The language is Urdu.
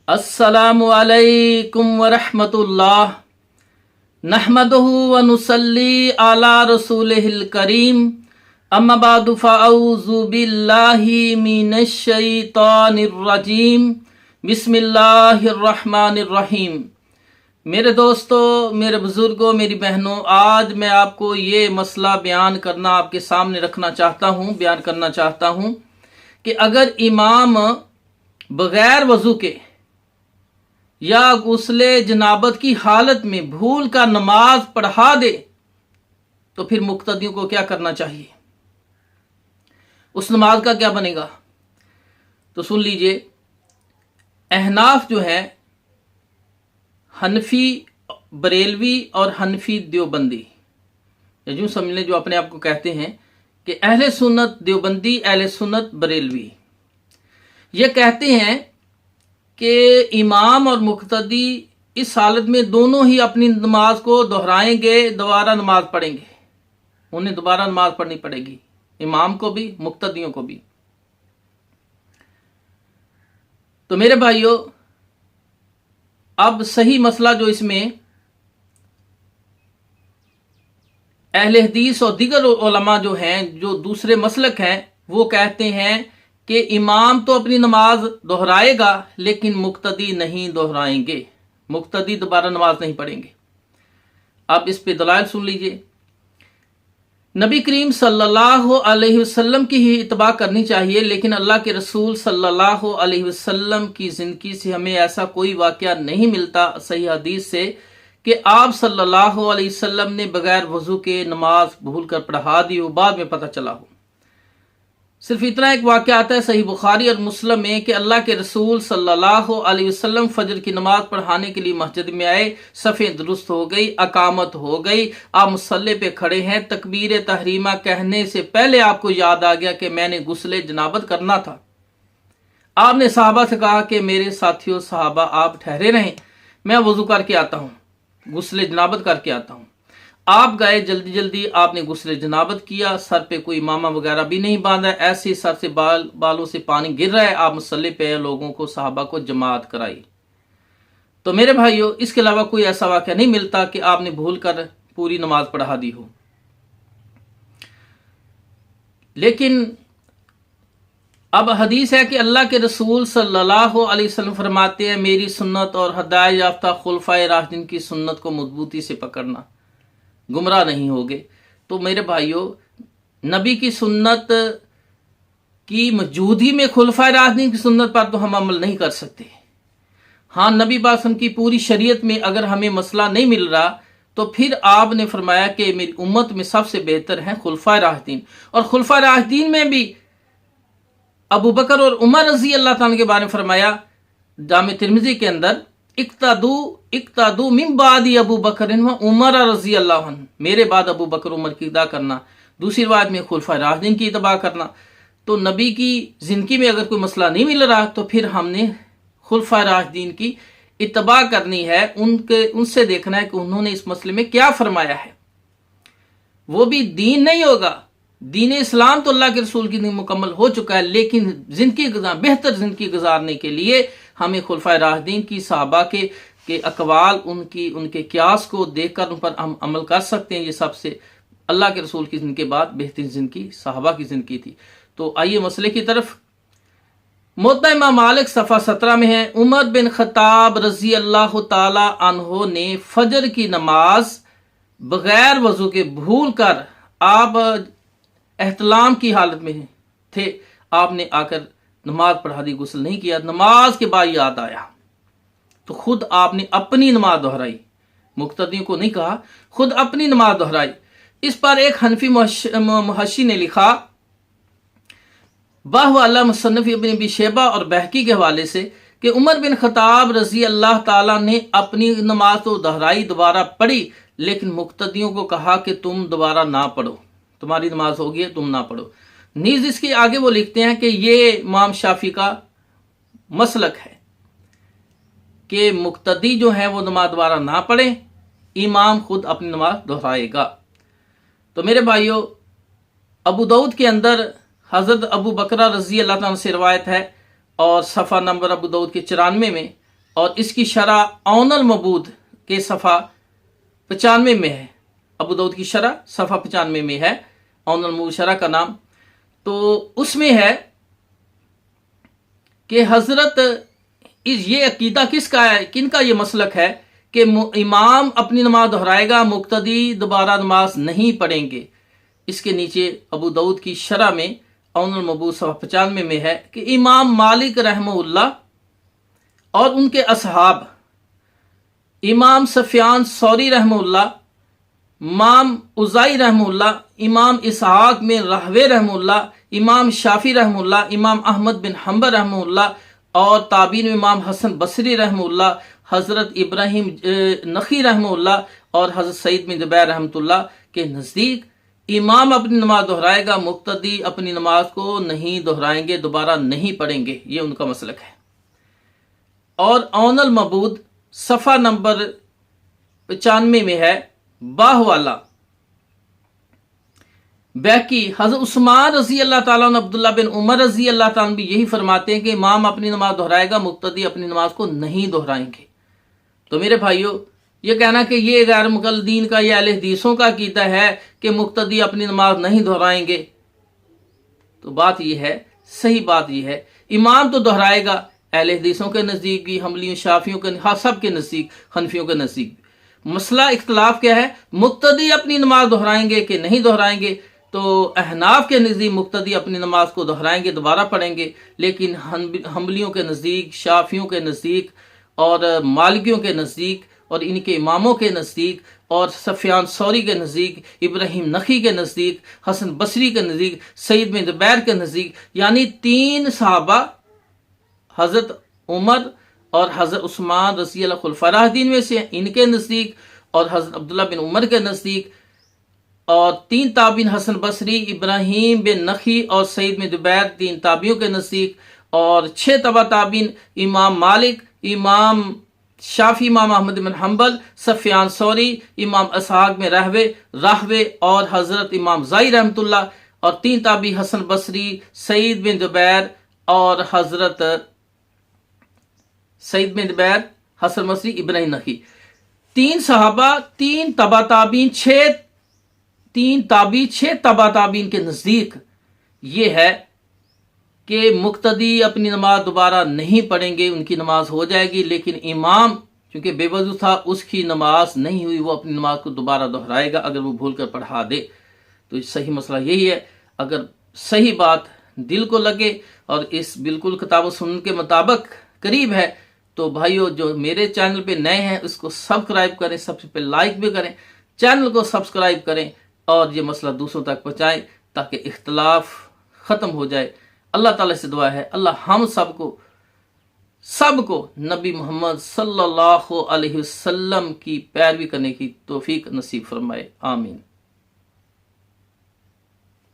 السلام علیکم ورحمۃ اللہ نحمدہ ونصلی علی رسولہ الکریم اما بعد فاعوذ باللہ من الشیطان الرجیم بسم اللہ الرحمن الرحیم۔ میرے دوستو، میرے بزرگوں، میری بہنوں، آج میں آپ کو یہ مسئلہ بیان کرنا چاہتا ہوں کہ اگر امام بغیر وضو کے یا غسل جنابت کی حالت میں بھول کا نماز پڑھا دے تو پھر مقتدیوں کو کیا کرنا چاہیے، اس نماز کا کیا بنے گا؟ تو سن لیجئے، احناف جو ہے، حنفی بریلوی اور حنفی دیوبندی، یا جو سمجھ لیں جو اپنے آپ کو کہتے ہیں کہ اہل سنت دیوبندی، اہل سنت بریلوی، یہ کہتے ہیں کہ امام اور مقتدی اس حالت میں دونوں ہی اپنی نماز کو دہرائیں گے، دوبارہ نماز پڑھیں گے، انہیں دوبارہ نماز پڑھنی پڑے گی، امام کو بھی مقتدیوں کو بھی۔ تو میرے بھائیو، اب صحیح مسئلہ جو اس میں اہل حدیث اور دیگر علماء جو ہیں، جو دوسرے مسلک ہیں، وہ کہتے ہیں کہ امام تو اپنی نماز دہرائے گا لیکن مقتدی نہیں دہرائیں گے، مقتدی دوبارہ نماز نہیں پڑھیں گے۔ آپ اس پہ دلائل سن لیجئے۔ نبی کریم صلی اللہ علیہ وسلم کی ہی اتباع کرنی چاہیے، لیکن اللہ کے رسول صلی اللہ علیہ وسلم کی زندگی سے ہمیں ایسا کوئی واقعہ نہیں ملتا صحیح حدیث سے کہ آپ صلی اللہ علیہ وسلم نے بغیر وضو کے نماز بھول کر پڑھا دی ہو، بعد میں پتہ چلا ہو۔ صرف اتنا ایک واقعہ آتا ہے صحیح بخاری اور مسلم میں کہ اللہ کے رسول صلی اللہ علیہ وسلم فجر کی نماز پڑھانے کے لیے مسجد میں آئے، صفیں درست ہو گئی، اقامت ہو گئی، آپ مصلی پہ کھڑے ہیں، تکبیر تحریمہ کہنے سے پہلے آپ کو یاد آ گیا کہ میں نے غسل جنابت کرنا تھا۔ آپ نے صحابہ سے کہا کہ میرے ساتھیوں صحابہ آپ ٹھہرے رہیں، میں وضو کر کے آتا ہوں، غسل جنابت کر کے آتا ہوں۔ آپ گئے، جلدی جلدی آپ نے غسل جنابت کیا، سر پہ کوئی امامہ وغیرہ بھی نہیں باندھا، ایسے ہی سر سے بالوں سے پانی گر رہا ہے، آپ مصلی پہ لوگوں کو، صحابہ کو جماعت کرائی۔ تو میرے بھائیو، اس کے علاوہ کوئی ایسا واقعہ نہیں ملتا کہ آپ نے بھول کر پوری نماز پڑھا دی ہو۔ لیکن اب حدیث ہے کہ اللہ کے رسول صلی اللہ علیہ وسلم فرماتے ہیں، میری سنت اور ہدایت یافتہ خلفائے راشدین کی سنت کو مضبوطی سے پکڑنا، گمراہ نہیں ہوگے۔ تو میرے بھائیو، نبی کی سنت کی موجودگی میں خلفائے راشدین کی سنت پر تو ہم عمل نہیں کر سکتے۔ ہاں، نبی باسم کی پوری شریعت میں اگر ہمیں مسئلہ نہیں مل رہا تو پھر آپ نے فرمایا کہ میری امت میں سب سے بہتر ہیں خلفائے راشدین، اور خلفائے راشدین میں بھی ابو بکر اور عمر رضی اللہ تعالیٰ کے بارے میں فرمایا جامع ترمذی کے اندر، اقتدوا من بعد ابو بکر و عمر رضی اللہ عنہ، میرے بعد ابو بکر عمر کی اتباع کرنا۔ دوسری روایت میں خلفائے راشدین کی اتباع کرنا۔ تو نبی کی زندگی میں اگر کوئی مسئلہ نہیں مل رہا تو پھر ہم نے خلفائے راشدین کی اتباع کرنی ہے، ان سے دیکھنا ہے کہ انہوں نے اس مسئلے میں کیا فرمایا ہے۔ وہ بھی دین نہیں ہوگا، دین اسلام تو اللہ کے رسول کی مکمل ہو چکا ہے، لیکن بہتر زندگی گزارنے کے لیے ہمیں خلفائے راشدین کی، صحابہ کے اقوال، ان کے قیاس کو دیکھ کر ان پر ہم عمل کر سکتے ہیں۔ یہ سب سے اللہ کے رسول کی زندگی کے بعد بہترین زندگی صحابہ کی زندگی تھی۔ تو آئیے مسئلے کی طرف۔ موطا امام مالک صفحہ 17 میں ہے، عمر بن خطاب رضی اللہ تعالی عنہ نے فجر کی نماز بغیر وضو کے بھول کر، آپ احتلام کی حالت میں تھے، آپ نے آ کر نماز پڑھا دی، غسل نہیں کیا، نماز کے بعد یاد آیا تو خود آپ نے اپنی نماز دہرائی، مقتدیوں کو نہیں کہا، خود اپنی نماز دہرائی۔ اس پر ایک حنفی محشی نے لکھا، باہ اللہ مصنف ابن ابی شیبہ اور بہقی کے حوالے سے، کہ عمر بن خطاب رضی اللہ تعالیٰ نے اپنی نماز تو دہرائی، دوبارہ پڑھی، لیکن مقتدیوں کو کہا کہ تم دوبارہ نہ پڑھو، تمہاری نماز ہوگی ہے، تم نہ پڑھو۔ نیز اس کے آگے وہ لکھتے ہیں کہ یہ امام شافعی کا مسلک ہے کہ مقتدی جو ہیں وہ نماز دوبارہ نہ پڑھیں، امام خود اپنی نماز دہرائے گا۔ تو میرے بھائیو، ابو داؤد کے اندر حضرت ابو بکرہ رضی اللہ عنہ سے روایت ہے، اور صفحہ نمبر ابو داؤد کے 94 میں اور اس کی شرح اون المبود کے صفحہ 95 میں ہے. ابو داؤد کی شرح صفحہ 95 میں ہے، اون المبود شرح کا نام. تو اس میں ہے کہ حضرت یہ عقیدہ کس کا ہے، کن کا یہ مسلک ہے کہ امام اپنی نماز دہرائے گا، مقتدی دوبارہ نماز نہیں پڑھیں گے. اس کے نیچے ابو داؤد کی شرح میں اون المبود صفحہ 95 میں ہے کہ امام مالک رحمہ اللہ اور ان کے اصحاب، امام سفیان ثوری رحمہ اللہ، امام اوزائی رحمہ اللہ، امام اسحاق بن راہوے رحمہ اللہ، امام شافعی رحمہ اللہ، امام احمد بن حنبل رحمہ اللہ، اور تابعین میں امام حسن بصری رحمہ اللہ، حضرت ابراہیم نخعی رحمہ اللہ اور حضرت سعید بن جبیر رحمۃ اللہ کے نزدیک امام اپنی نماز دہرائے گا، مقتدی اپنی نماز کو نہیں دہرائیں گے، دوبارہ نہیں پڑھیں گے. یہ ان کا مسلک ہے. اور اون المبود صفحہ نمبر 95 میں ہے باہ والا بیکی حضرت عثمان رضی اللہ تعالیٰ عنہ، عبداللہ بن عمر رضی اللہ تعالیٰ عنہ بھی یہی فرماتے ہیں کہ امام اپنی نماز دہرائے گا، مقتدی اپنی نماز کو نہیں دہرائیں گے. تو میرے بھائیو، یہ کہنا کہ یہ غیر مقلدین کا یا اہل حدیثوں کا عقیدہ ہے کہ مقتدی اپنی نماز نہیں دہرائیں گے، تو بات یہ ہے، صحیح بات یہ ہے، امام تو دہرائے گا. اہل حدیثوں کے نزدیک بھی، حنبلیوں، شافعیوں کے، سب کے نزدیک، حنفیوں کے نزدیک. مسئلہ اختلاف کیا ہے؟ مقتدی اپنی نماز دہرائیں گے کہ نہیں دہرائیں گے. تو احناف کے نزدیک مقتدی اپنی نماز کو دہرائیں گے، دوبارہ پڑھیں گے. لیکن حنبلیوں کے نزدیک، شافعیوں کے نزدیک اور مالکیوں کے نزدیک اور ان کے اماموں کے نزدیک اور سفیان ثوری کے نزدیک، ابراہیم نخعی کے نزدیک، حسن بصری کے نزدیک، سعید بن جبیر کے نزدیک، یعنی 3 صحابہ حضرت عمر اور حضرت عثمان رضی اللہ خلفائے راشدین میں سے، ان کے نزدیک، اور حضرت عبداللہ بن عمر کے نزدیک، اور 3 تابعین حسن بصری، ابراہیم بن نخعی اور سعید بن جبیر 3 تابعیوں کے نزدیک، اور 6 تبع تابعین امام مالک، امام شافعی، امام احمد بن حنبل، سفیان ثوری، امام اسحاق میں راہوے اور حضرت امام زائی رحمۃ اللہ، اور 3 تابعی حسن بصری، سعید بن جبیر اور حضرت سعید بن جبیر، حسن بصری، ابراہیم نخعی. 3 صحابہ، 3 تبع تابعین، 6 تبع تابعین کے نزدیک یہ ہے کہ مقتدی اپنی نماز دوبارہ نہیں پڑھیں گے، ان کی نماز ہو جائے گی. لیکن امام چونکہ بے وضو تھا، اس کی نماز نہیں ہوئی، وہ اپنی نماز کو دوبارہ دہرائے گا اگر وہ بھول کر پڑھا دے. تو صحیح مسئلہ یہی ہے. اگر صحیح بات دل کو لگے اور اس بالکل کتاب و سنت کے مطابق قریب ہے، تو بھائیو جو میرے چینل پہ نئے ہیں اس کو سبسکرائب کریں، سب سے پہلے لائک بھی کریں، چینل کو سبسکرائب کریں اور یہ مسئلہ دوسروں تک پہنچائیں تاکہ اختلاف ختم ہو جائے. اللہ تعالیٰ سے دعا ہے اللہ ہم سب کو نبی محمد صلی اللہ علیہ وسلم کی پیروی کرنے کی توفیق نصیب فرمائے. آمین.